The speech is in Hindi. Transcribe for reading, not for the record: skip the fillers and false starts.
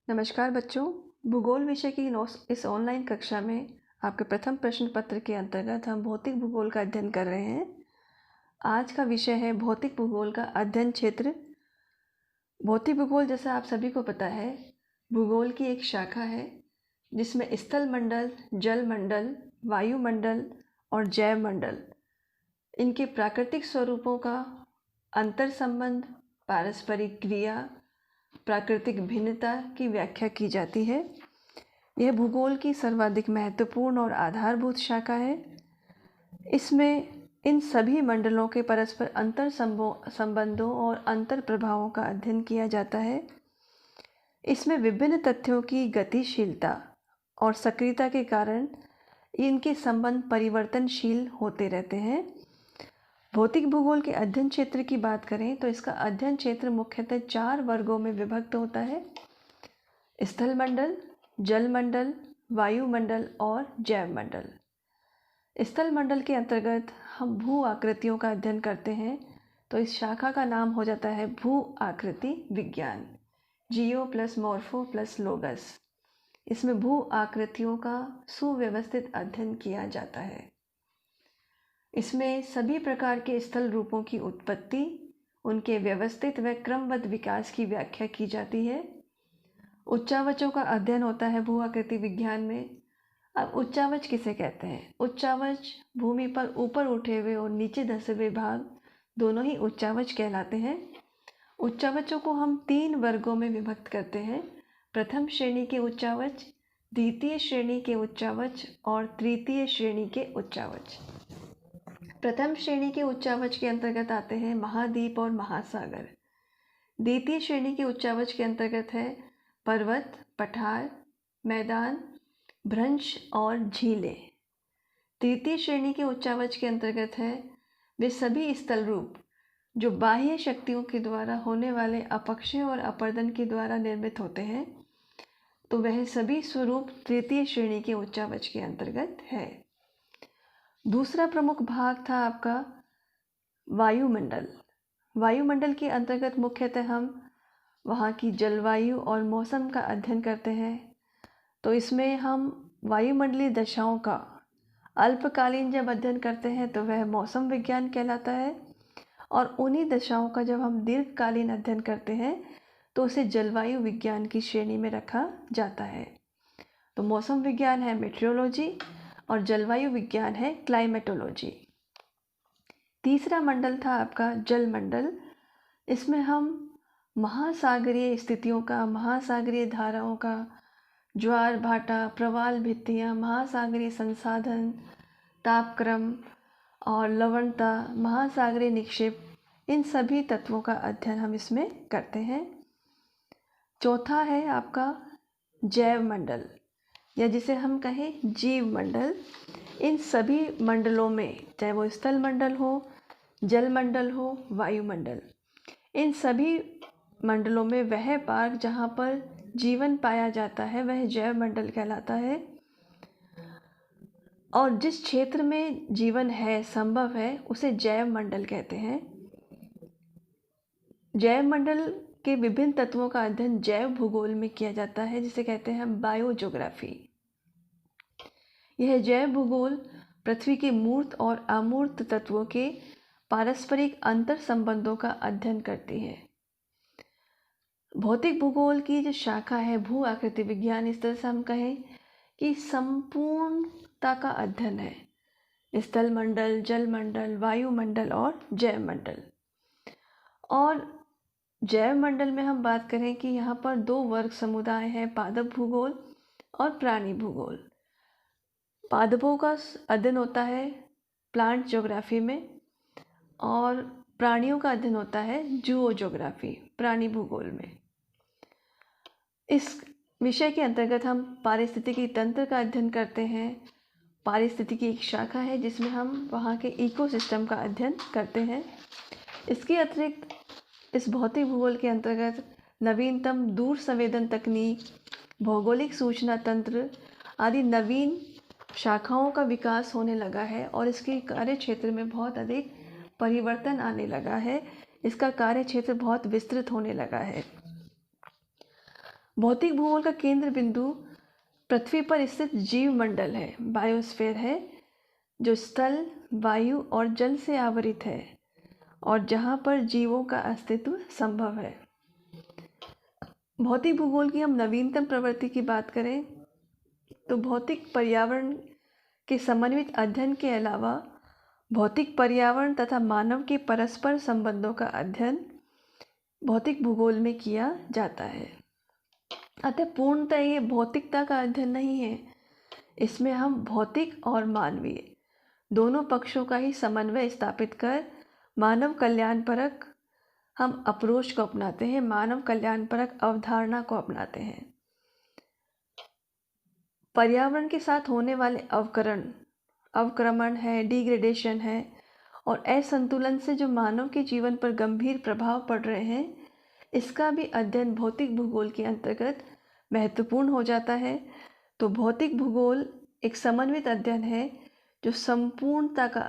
नमस्कार बच्चों। भूगोल विषय की इस ऑनलाइन कक्षा में आपके प्रथम प्रश्न पत्र के अंतर्गत हम भौतिक भूगोल का अध्ययन कर रहे हैं। आज का विषय है भौतिक भूगोल का अध्ययन क्षेत्र। भौतिक भूगोल, जैसा आप सभी को पता है, भूगोल की एक शाखा है जिसमें स्थल मंडल, जल मंडल, वायुमंडल और जैव मंडल, इनके प्राकृतिक स्वरूपों का अंतर संबंध, पारस्परिक क्रिया, प्राकृतिक भिन्नता की व्याख्या की जाती है। यह भूगोल की सर्वाधिक महत्वपूर्ण और आधारभूत शाखा है। इसमें इन सभी मंडलों के परस्पर अंतर संबंधों और अंतर प्रभावों का अध्ययन किया जाता है। इसमें विभिन्न तथ्यों की गतिशीलता और सक्रियता के कारण इनके संबंध परिवर्तनशील होते रहते हैं। भौतिक भूगोल के अध्ययन क्षेत्र की बात करें तो इसका अध्ययन क्षेत्र मुख्यतः 4 वर्गों में विभक्त होता है: स्थल मंडल, जल मंडल, वायुमंडल और जैव मंडल। स्थल मंडल के अंतर्गत हम भू आकृतियों का अध्ययन करते हैं, तो इस शाखा का नाम हो जाता है भू आकृति विज्ञान, जियो प्लस मॉर्फो प्लस लोगस। इसमें भू आकृतियों का सुव्यवस्थित अध्ययन किया जाता है। इसमें सभी प्रकार के स्थल रूपों की उत्पत्ति, उनके व्यवस्थित व क्रमबद्ध विकास की व्याख्या की जाती है। उच्चावचों का अध्ययन होता है भू आकृति विज्ञान में। अब उच्चावच किसे कहते हैं? उच्चावच भूमि पर ऊपर उठे हुए और नीचे धंसे हुए भाग दोनों ही उच्चावच कहलाते हैं। उच्चावचों को हम 3 वर्गों में विभक्त करते हैं: प्रथम श्रेणी के उच्चावच, द्वितीय श्रेणी के उच्चावच और तृतीय श्रेणी के उच्चावच। प्रथम श्रेणी के उच्चावच के अंतर्गत आते हैं महाद्वीप और महासागर। द्वितीय श्रेणी के उच्चावच के अंतर्गत है पर्वत, पठार, मैदान, भ्रंश और झीलें। तृतीय श्रेणी के उच्चावच के अंतर्गत है वे सभी स्थल रूप जो बाह्य शक्तियों के द्वारा होने वाले अपक्षय और अपर्दन के द्वारा निर्मित होते हैं, तो वह सभी स्वरूप तृतीय श्रेणी के उच्चावच के अंतर्गत है। दूसरा प्रमुख भाग था आपका वायुमंडल। वायुमंडल के अंतर्गत मुख्यतः हम वहाँ की जलवायु और मौसम का अध्ययन करते हैं। तो इसमें हम वायुमंडलीय दशाओं का अल्पकालीन जब अध्ययन करते हैं तो वह मौसम विज्ञान कहलाता है, और उन्हीं दशाओं का जब हम दीर्घकालीन अध्ययन करते हैं तो उसे जलवायु विज्ञान की श्रेणी में रखा जाता है। तो मौसम विज्ञान है मेट्रोलॉजी और जलवायु विज्ञान है क्लाइमेटोलॉजी। तीसरा मंडल था आपका जल मंडल। इसमें हम महासागरीय स्थितियों का, महासागरीय धाराओं का, ज्वार भाटा, प्रवाल भित्तियाँ, महासागरीय संसाधन, तापक्रम और लवणता, महासागरीय निक्षेप, इन सभी तत्वों का अध्ययन हम इसमें करते हैं। चौथा है आपका जैव मंडल, या जिसे हम कहें जीव मंडल। इन सभी मंडलों में, चाहे वो स्थल मंडल हो, जल मंडल हो, वायुमंडल, इन सभी मंडलों में वह भाग जहाँ पर जीवन पाया जाता है वह जैव मंडल कहलाता है। और जिस क्षेत्र में जीवन है, संभव है, उसे जैव मंडल कहते हैं। जैव मंडल के विभिन्न तत्वों का अध्ययन जैव भूगोल में किया जाता है, जिसे कहते हैं हम बायोज्योग्राफी। यह जैव भूगोल पृथ्वी के मूर्त और अमूर्त तत्वों के पारस्परिक अंतर संबंधों का अध्ययन करती है। भौतिक भूगोल की जो शाखा है भू आकृति विज्ञान, इस तरह से हम कहें कि संपूर्णता का अध्ययन है: स्थल मंडल, जल मंडल, वायुमंडल और जैव मंडल। और जैव मंडल में हम बात करें कि यहाँ पर 2 वर्ग समुदाय हैं: पादप भूगोल और प्राणी भूगोल। पादपों का अध्ययन होता है प्लांट ज्योग्राफी में, और प्राणियों का अध्ययन होता है जूओज्योग्राफी, प्राणी भूगोल में। इस विषय के अंतर्गत हम पारिस्थितिकी तंत्र का अध्ययन करते हैं। पारिस्थितिकी एक शाखा है जिसमें हम वहाँ के इकोसिस्टम का अध्ययन करते हैं। इसके अतिरिक्त इस भौतिक भूगोल के अंतर्गत नवीनतम दूर संवेदन तकनीक, भौगोलिक सूचना तंत्र आदि नवीन शाखाओं का विकास होने लगा है, और इसके कार्य क्षेत्र में बहुत अधिक परिवर्तन आने लगा है। इसका कार्य क्षेत्र बहुत विस्तृत होने लगा है। भौतिक भूगोल का केंद्र बिंदु पृथ्वी पर स्थित जीव मंडल है, बायोस्फीयर है, जो स्थल, वायु और जल से आवरित है और जहाँ पर जीवों का अस्तित्व संभव है। भौतिक भूगोल की हम नवीनतम प्रवृत्ति की बात करें तो भौतिक पर्यावरण के समन्वित अध्ययन के अलावा भौतिक पर्यावरण तथा मानव के परस्पर संबंधों का अध्ययन भौतिक भूगोल में किया जाता है। अतः पूर्णतः ये भौतिकता का अध्ययन नहीं है, इसमें हम भौतिक और मानवीय दोनों पक्षों का ही समन्वय स्थापित कर मानव कल्याणपरक हम अप्रोच को अपनाते हैं, मानव कल्याणपरक अवधारणा को अपनाते हैं। पर्यावरण के साथ होने वाले अवक्रमण है, डिग्रेडेशन है और असंतुलन से जो मानव के जीवन पर गंभीर प्रभाव पड़ रहे हैं, इसका भी अध्ययन भौतिक भूगोल के अंतर्गत महत्वपूर्ण हो जाता है। तो भौतिक भूगोल एक समन्वित अध्ययन है जो संपूर्णता का